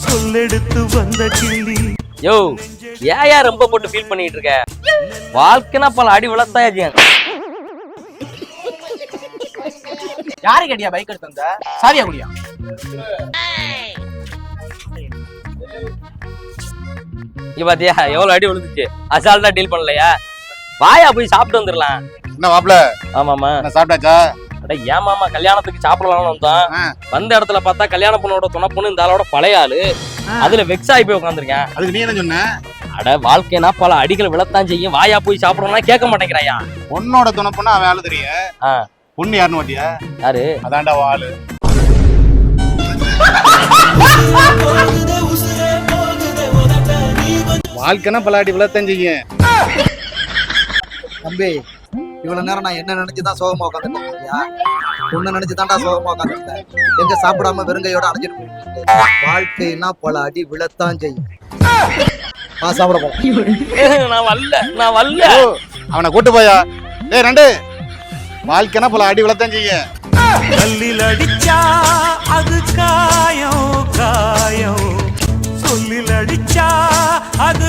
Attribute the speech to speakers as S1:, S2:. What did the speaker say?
S1: சொல்லெடுத்து வந்த கிளி.
S2: யோ ஏயா ரொம்ப போட்டு ஃபீல் பண்ணிட்டு இருக்க? வாழ்க்கைனா பல அடி விழத்தாயா.
S3: யாரு கேட்டியா பைக் எடுத்து வந்த? சாரியா குடியா?
S2: இங்க பாத்தியா எவ்வளவு அடி விழுந்துச்சு. அசால்ட்டா டீல் பண்ணலையா? வாயா போய் சாப்பிட்டு வந்துடலாம்.
S4: என்ன மாப்ள?
S2: ஆமாமா
S4: சாப்பிட்டாச்சா?
S2: அட ஏமாமா கல்யாணத்துக்கு சாப்பிடலாம்னு வந்தோம். வந்த இடத்துல பார்த்தா கல்யாண பொண்ணோட துணை பொண்ணு இந்த ஆளோட பழைய ஆளு. அதுல வெக்ஸ் ஆகி போய் உட்காந்துருக்கேன்.
S4: அதுக்கு நீ என்ன சொன்ன?
S2: அட வாழ்க்கைனா பல அடிகள் விழத்தான் செய்யும். வாயா போய் சாப்பிடணும்னா கேட்க மாட்டேங்கிறாயா?
S4: பொண்ணோட துணை பொண்ணு அவன் ஆளு தெரியும். பொண்ணு யாருன்னு பாத்தியா?
S2: யாரு?
S4: அதான்டா ஆளு. வாழ்க்கைனா பல அடி விழத்தான் செய்யும்.
S3: தம்பி இவ்வளவு நேரம் நான் என்ன நினைச்சுதான் சோகமா உட்காந்துருக்கேன். உன்னை நினைச்சுதான்டா சோகமா உட்காந்துருக்கேன். எங்க சாப்பிடாம வெறுங்கையோட அடைஞ்சிட்டு வாழ்க்கைனா பல அடி விழத்தான் செய்யும். சாப்பிட போறேன்.
S2: நான் வரல.
S4: அவனை கூட்டு போயா. டேய் ரெண்டு, வாழ்க்கைனா பல அடி விழத்தான் செய்யும்.
S1: கல்லில் அடிச்சா அது காயம் காயம், சொல்லில் அடிச்சா அது